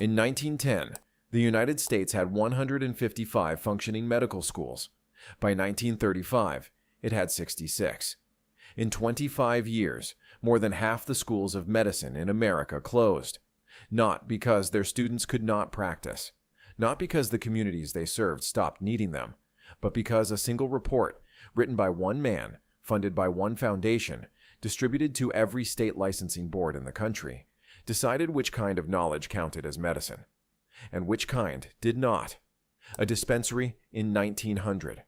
In 1910, the United States had 155 functioning medical schools. By 1935, it had 66. In 25 years, more than half the schools of medicine in America closed, not because their students could not practice, not because the communities they served stopped needing them, but because a single report, written by one man, funded by one foundation, distributed to every state licensing board in the country, decided which kind of knowledge counted as medicine, and which kind did not. A dispensary in 1900,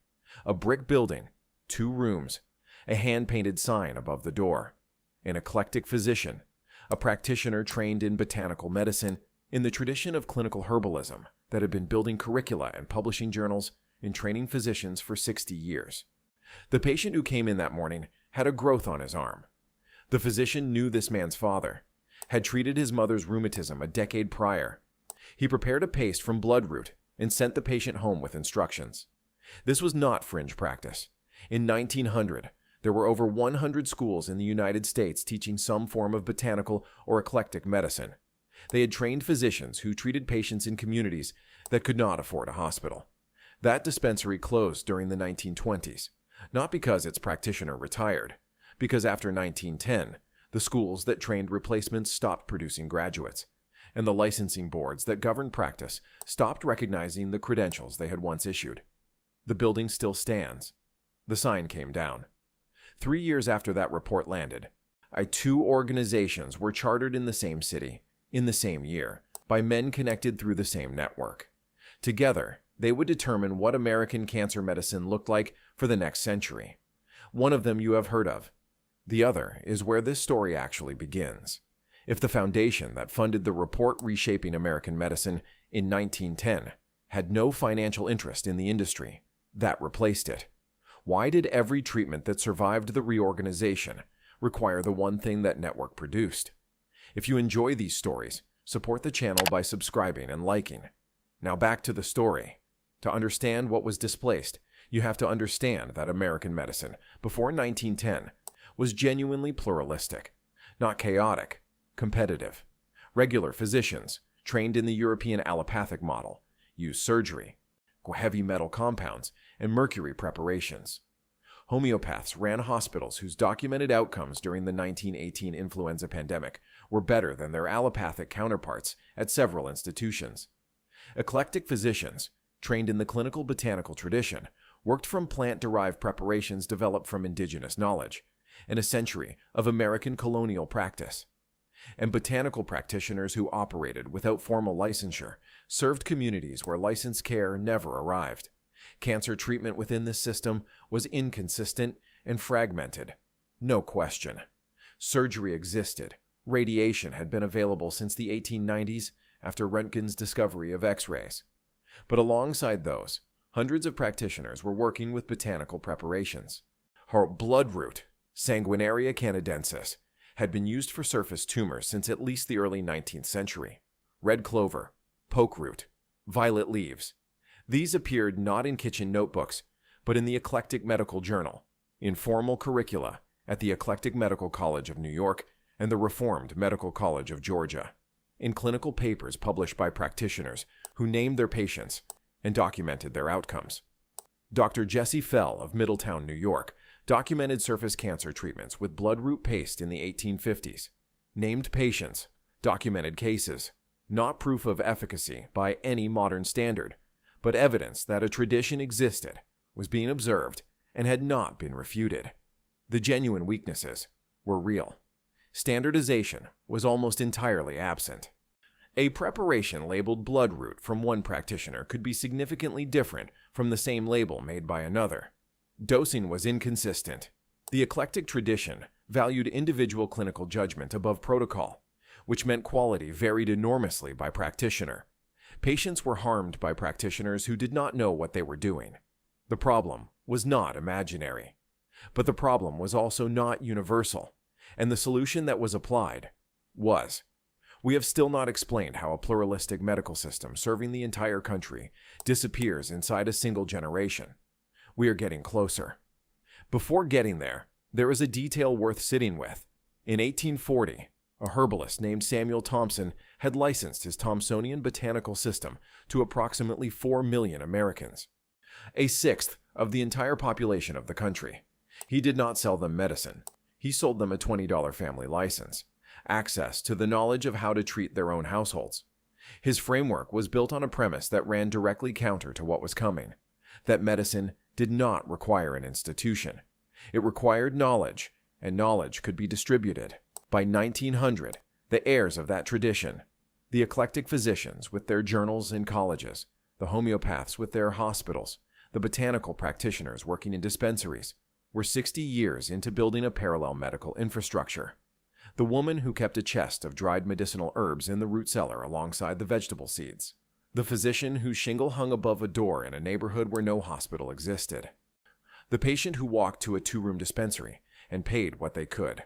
a brick building, 2 rooms, a hand-painted sign above the door, an eclectic physician, a practitioner trained in botanical medicine in the tradition of clinical herbalism that had been building curricula and publishing journals and training physicians for 60 years. The patient who came in that morning had a growth on his arm. The physician knew this man's father, had treated his mother's rheumatism a decade prior. He prepared a paste from Bloodroot and sent the patient home with instructions. This was not fringe practice. In 1900, there were over 100 schools in the United States teaching some form of botanical or eclectic medicine. They had trained physicians who treated patients in communities that could not afford a hospital. That dispensary closed during the 1920s, not because its practitioner retired, because after 1910, the schools that trained replacements stopped producing graduates, and the licensing boards that governed practice stopped recognizing the credentials they had once issued. The building still stands. The sign came down. 3 years after that report landed, 2 organizations were chartered in the same city, in the same year, by men connected through the same network. Together, they would determine what American cancer medicine looked like for the next century. One of them you have heard of. The other is where this story actually begins. If the foundation that funded the report reshaping American medicine in 1910 had no financial interest in the industry, that replaced it. Why did every treatment that survived the reorganization require the one thing that network produced? If you enjoy these stories, support the channel by subscribing and liking. Now back to the story. To understand what was displaced, you have to understand that American medicine, before 1910, was genuinely pluralistic, not chaotic, competitive. Regular physicians, trained in the European allopathic model, used surgery, heavy metal compounds, and mercury preparations. Homeopaths ran hospitals whose documented outcomes during the 1918 influenza pandemic were better than their allopathic counterparts at several institutions. Eclectic physicians, trained in the clinical botanical tradition, worked from plant-derived preparations developed from indigenous knowledge, and a century of American colonial practice. And botanical practitioners who operated without formal licensure served communities where licensed care never arrived. Cancer treatment within this system was inconsistent and fragmented. No question. Surgery existed. Radiation had been available since the 1890s after Röntgen's discovery of X-rays. But alongside those, hundreds of practitioners were working with botanical preparations. Bloodroot, Sanguinaria canadensis, had been used for surface tumors since at least the early 19th century. Red clover, poke root, violet leaves. These appeared not in kitchen notebooks, but in the Eclectic Medical Journal, in formal curricula at the Eclectic Medical College of New York and the Reformed Medical College of Georgia, in clinical papers published by practitioners who named their patients and documented their outcomes. Dr. Jesse Fell of Middletown, New York, documented surface cancer treatments with bloodroot paste in the 1850s. Named patients, documented cases, not proof of efficacy by any modern standard, but evidence that a tradition existed, was being observed, and had not been refuted. The genuine weaknesses were real. Standardization was almost entirely absent. A preparation labeled bloodroot from one practitioner could be significantly different from the same label made by another. Dosing was inconsistent. The eclectic tradition valued individual clinical judgment above protocol, which meant quality varied enormously by practitioner. Patients were harmed by practitioners who did not know what they were doing. The problem was not imaginary. But the problem was also not universal, and the solution that was applied was. We have still not explained how a pluralistic medical system serving the entire country disappears inside a single generation. We are getting closer. Before getting there, there is a detail worth sitting with. In 1840, A herbalist named Samuel Thompson had licensed his Thomsonian botanical system to approximately 4 million Americans, a sixth of the entire population of the country. He did not sell them medicine. He sold them a $20 family license, access to the knowledge of how to treat their own households. His framework was built on a premise that ran directly counter to what was coming, that medicine did not require an institution. It required knowledge, and knowledge could be distributed. By 1900, the heirs of that tradition, the eclectic physicians with their journals in colleges, the homeopaths with their hospitals, the botanical practitioners working in dispensaries, were 60 years into building a parallel medical infrastructure. The woman who kept a chest of dried medicinal herbs in the root cellar alongside the vegetable seeds. The physician whose shingle hung above a door in a neighborhood where no hospital existed. The patient who walked to a 2-room dispensary and paid what they could.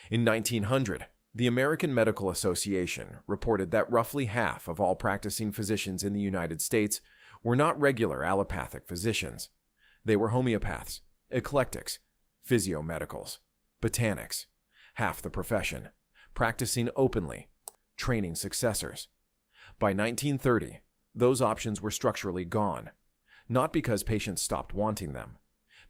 In 1900, the American Medical Association reported that roughly half of all practicing physicians in the United States were not regular allopathic physicians. They were homeopaths, eclectics, physiomedicals, botanics, half the profession, practicing openly, training successors. By 1930, those options were structurally gone, not because patients stopped wanting them,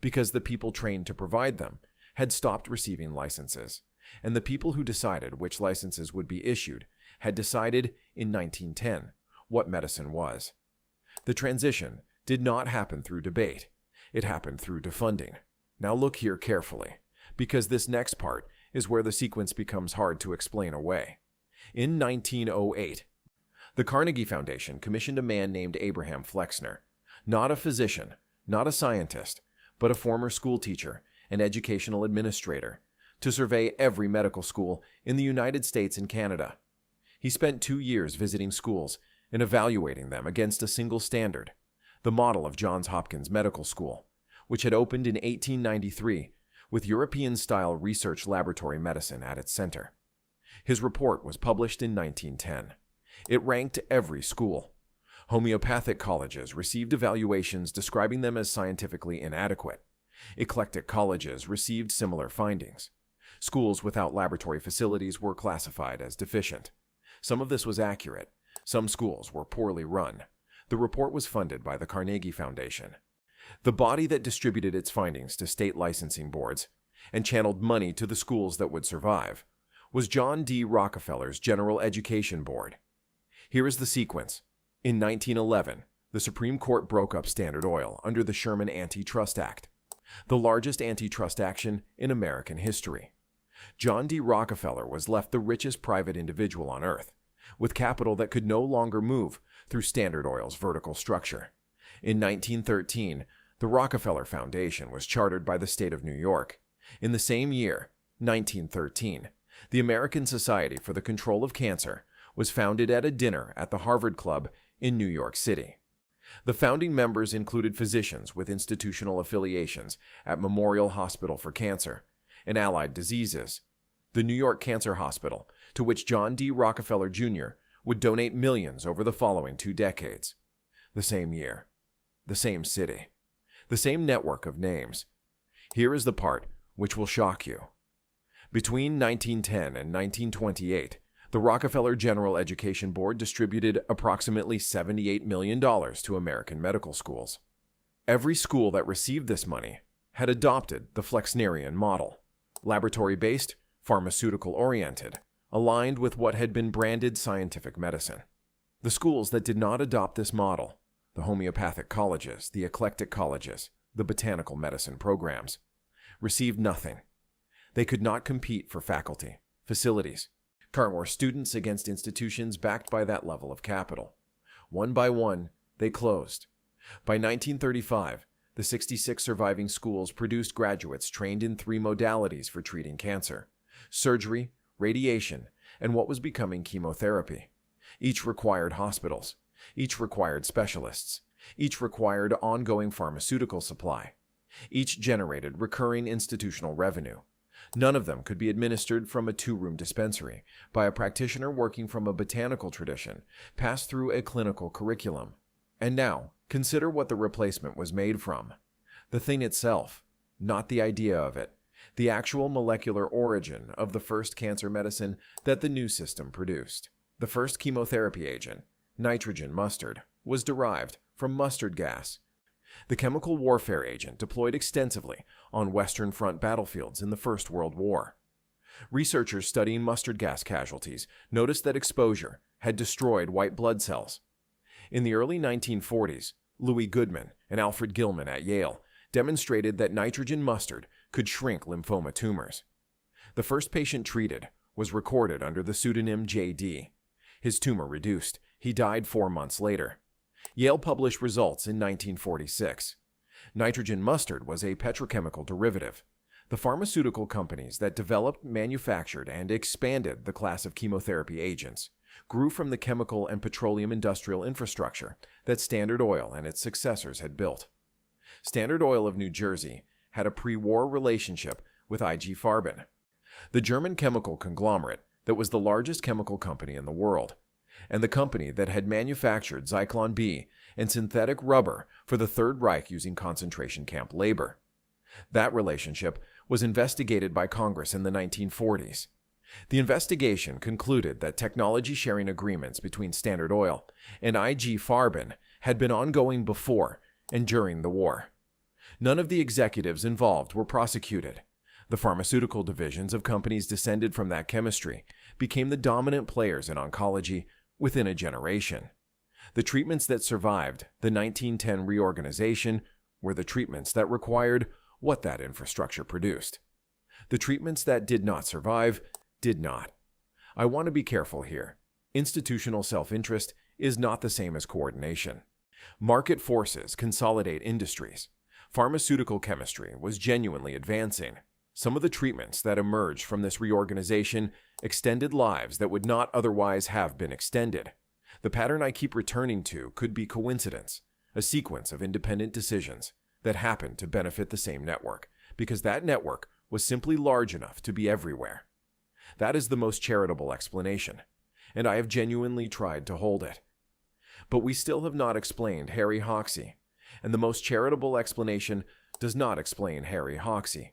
because the people trained to provide them had stopped receiving licenses, and the people who decided which licenses would be issued had decided in 1910 what medicine was. The transition did not happen through debate. It happened through defunding. Now look here carefully, because this next part is where the sequence becomes hard to explain away. In 1908, the Carnegie Foundation commissioned a man named Abraham Flexner, not a physician, not a scientist, but a former school teacher and educational administrator, to survey every medical school in the United States and Canada. He spent 2 years visiting schools and evaluating them against a single standard, the model of Johns Hopkins Medical School, which had opened in 1893 with European-style research laboratory medicine at its center. His report was published in 1910. It ranked every school. Homeopathic colleges received evaluations describing them as scientifically inadequate. Eclectic colleges received similar findings. Schools without laboratory facilities were classified as deficient. Some of this was accurate. Some schools were poorly run. The report was funded by the Carnegie Foundation, the body that distributed its findings to state licensing boards and channeled money to the schools that would survive, was John D. Rockefeller's General Education Board. Here is the sequence. In 1911, the Supreme Court broke up Standard Oil under the Sherman Antitrust Act, the largest antitrust action in American history. John D. Rockefeller was left the richest private individual on earth, with capital that could no longer move through Standard Oil's vertical structure. In 1913, the Rockefeller Foundation was chartered by the state of New York. In the same year, 1913, the American Society for the Control of Cancer was founded at a dinner at the Harvard Club in New York City. The founding members included physicians with institutional affiliations at Memorial Hospital for Cancer and Allied Diseases, the New York Cancer Hospital, to which John D. Rockefeller Jr. would donate millions over the following 2 decades. The same year, the same city, the same network of names. Here is the part which will shock you. Between 1910 and 1928, the Rockefeller General Education Board distributed approximately $78 million to American medical schools. Every school that received this money had adopted the Flexnerian model, laboratory-based, pharmaceutical-oriented, aligned with what had been branded scientific medicine. The schools that did not adopt this model, the homeopathic colleges, the eclectic colleges, the botanical medicine programs, received nothing. They could not compete for faculty, facilities, or students against institutions backed by that level of capital. One by one, they closed. By 1935, the 66 surviving schools produced graduates trained in 3 modalities for treating cancer: surgery, radiation, and what was becoming chemotherapy. Each required hospitals. Each required specialists. Each required ongoing pharmaceutical supply. Each generated recurring institutional revenue. None of them could be administered from a 2-room dispensary by a practitioner working from a botanical tradition, passed through a clinical curriculum. And now, consider what the replacement was made from. The thing itself, not the idea of it, the actual molecular origin of the first cancer medicine that the new system produced. The first chemotherapy agent, nitrogen mustard, was derived from mustard gas, the chemical warfare agent deployed extensively on Western Front battlefields in the First World War. Researchers studying mustard gas casualties noticed that exposure had destroyed white blood cells. In the early 1940s, Louis Goodman and Alfred Gilman at Yale demonstrated that nitrogen mustard could shrink lymphoma tumors. The first patient treated was recorded under the pseudonym J.D. His tumor reduced. He died 4 months later. Yale published results in 1946. Nitrogen mustard was a petrochemical derivative. The pharmaceutical companies that developed, manufactured, and expanded the class of chemotherapy agents grew from the chemical and petroleum industrial infrastructure that Standard Oil and its successors had built. Standard Oil of New Jersey had a pre-war relationship with IG Farben, the German chemical conglomerate that was the largest chemical company in the world, and the company that had manufactured Zyklon B and synthetic rubber for the Third Reich using concentration camp labor. That relationship was investigated by Congress in the 1940s. The investigation concluded that technology sharing agreements between Standard Oil and IG Farben had been ongoing before and during the war. None of the executives involved were prosecuted. The pharmaceutical divisions of companies descended from that chemistry became the dominant players in oncology within a generation. The treatments that survived the 1910 reorganization were the treatments that required what that infrastructure produced. The treatments that did not survive did not. I want to be careful here. Institutional self-interest is not the same as coordination. Market forces consolidate industries. Pharmaceutical chemistry was genuinely advancing. Some of the treatments that emerged from this reorganization extended lives that would not otherwise have been extended. The pattern I keep returning to could be coincidence, a sequence of independent decisions that happened to benefit the same network, because that network was simply large enough to be everywhere. That is the most charitable explanation, and I have genuinely tried to hold it. But we still have not explained Harry Hoxsey, and the most charitable explanation does not explain Harry Hoxsey.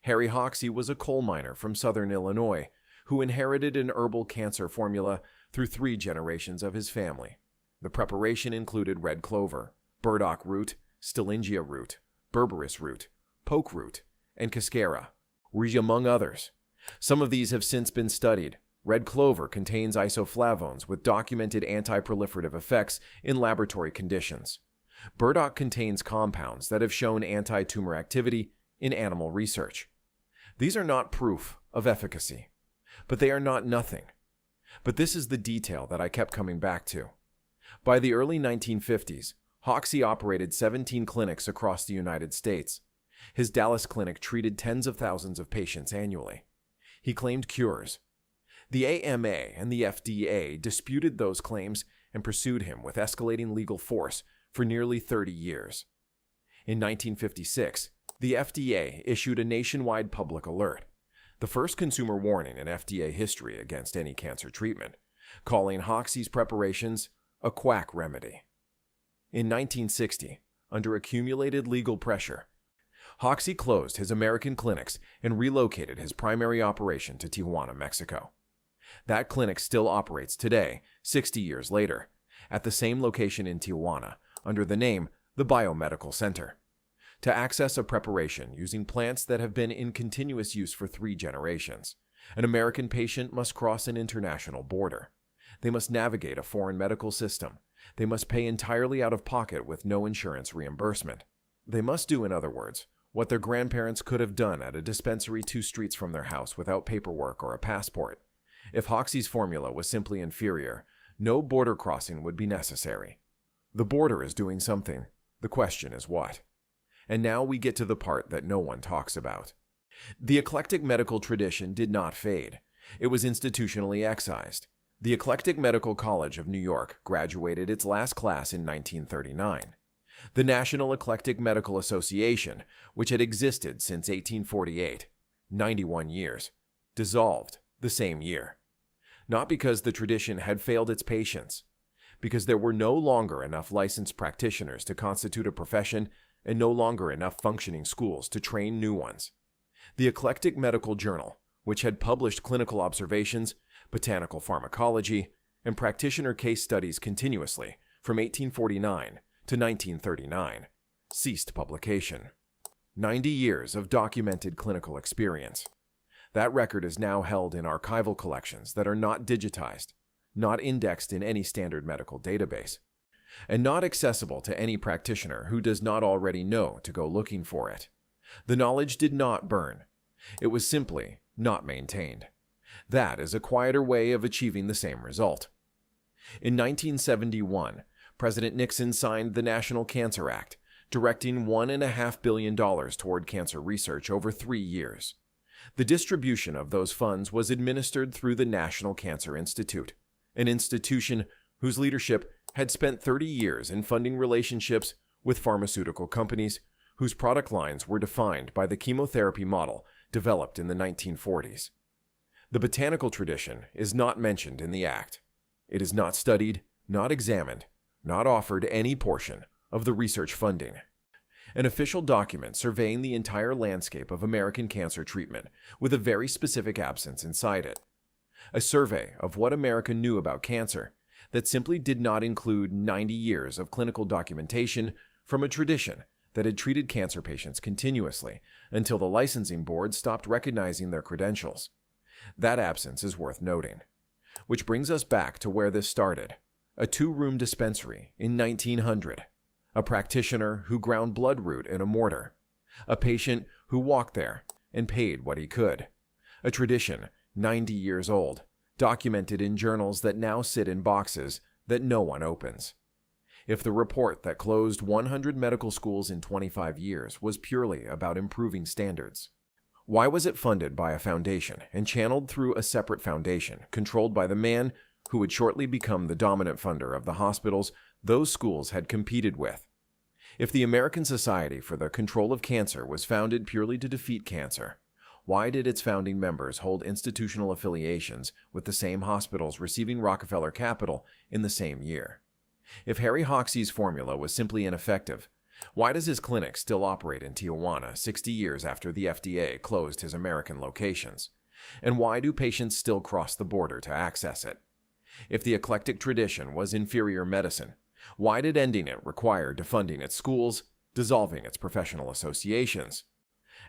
Harry Hoxsey was a coal miner from southern Illinois who inherited an herbal cancer formula through 3 generations of his family. The preparation included red clover, burdock root, stillingia root, berberis root, poke root, and cascara, among others. Some of these have since been studied. Red clover contains isoflavones with documented anti-proliferative effects in laboratory conditions. Burdock contains compounds that have shown anti-tumor activity in animal research. These are not proof of efficacy, but they are not nothing. But this is the detail that I kept coming back to. By the early 1950s, Hoxsey operated 17 clinics across the United States. His Dallas clinic treated tens of thousands of patients annually. He claimed cures. The AMA and the FDA disputed those claims and pursued him with escalating legal force for nearly 30 years. In 1956, the FDA issued a nationwide public alert, the first consumer warning in FDA history against any cancer treatment, calling Hoxsey's preparations a quack remedy. In 1960, under accumulated legal pressure, Hoxsey closed his American clinics and relocated his primary operation to Tijuana, Mexico. That clinic still operates today, 60 years later, at the same location in Tijuana, under the name the Biomedical Center. To access a preparation using plants that have been in continuous use for 3 generations, an American patient must cross an international border. They must navigate a foreign medical system. They must pay entirely out of pocket with no insurance reimbursement. They must do, in other words, what their grandparents could have done at a dispensary 2 streets from their house without paperwork or a passport. If Hoxsey's formula was simply inferior, no border crossing would be necessary. The border is doing something. The question is what? And now we get to the part that no one talks about. The eclectic medical tradition did not fade. It was institutionally excised. The Eclectic Medical College of New York graduated its last class in 1939. The National Eclectic Medical Association, which had existed since 1848, 91 years, dissolved the same year. Not because the tradition had failed its patients, because there were no longer enough licensed practitioners to constitute a profession and no longer enough functioning schools to train new ones. The Eclectic Medical Journal, which had published clinical observations, botanical pharmacology, and practitioner case studies continuously from 1849 to 1939, ceased publication. 90 years of documented clinical experience. That record is now held in archival collections that are not digitized, not indexed in any standard medical database, and not accessible to any practitioner who does not already know to go looking for it. The knowledge did not burn. It was simply not maintained. That is a quieter way of achieving the same result. In 1971, President Nixon signed the National Cancer Act, directing $1.5 billion toward cancer research over 3 years. The distribution of those funds was administered through the National Cancer Institute, an institution whose leadership had spent 30 years in funding relationships with pharmaceutical companies whose product lines were defined by the chemotherapy model developed in the 1940s. The botanical tradition is not mentioned in the Act. It is not studied, not examined, not offered any portion of the research funding. An official document surveying the entire landscape of American cancer treatment with a very specific absence inside it. A survey of what America knew about cancer that simply did not include 90 years of clinical documentation from a tradition that had treated cancer patients continuously until the licensing board stopped recognizing their credentials. That absence is worth noting. Which brings us back to where this started. A 2-room dispensary in 1900. A practitioner who ground bloodroot in a mortar. A patient who walked there and paid what he could. A tradition 90 years old, documented in journals that now sit in boxes that no one opens. If the report that closed 100 medical schools in 25 years was purely about improving standards, why was it funded by a foundation and channeled through a separate foundation controlled by the man who would shortly become the dominant funder of the hospitals those schools had competed with? If the American Society for the Control of Cancer was founded purely to defeat cancer, why did its founding members hold institutional affiliations with the same hospitals receiving Rockefeller capital in the same year? If Harry Hoxsey's formula was simply ineffective, why does his clinic still operate in Tijuana 60 years after the FDA closed his American locations? And why do patients still cross the border to access it? If the eclectic tradition was inferior medicine, why did ending it require defunding its schools, dissolving its professional associations,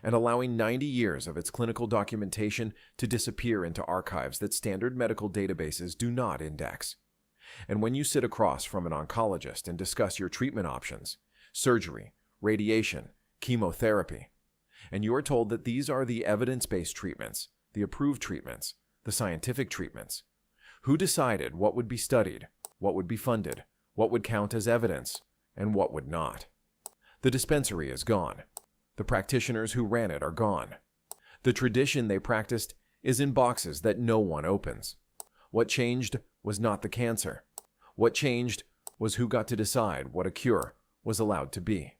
and allowing 90 years of its clinical documentation to disappear into archives that standard medical databases do not index? And when you sit across from an oncologist and discuss your treatment options, surgery, radiation, chemotherapy, and you are told that these are the evidence-based treatments, the approved treatments, the scientific treatments, who decided what would be studied, what would be funded, what would count as evidence, and what would not? The dispensary is gone. The practitioners who ran it are gone. The tradition they practiced is in boxes that no one opens. What changed was not the cancer. What changed was who got to decide what a cure was allowed to be.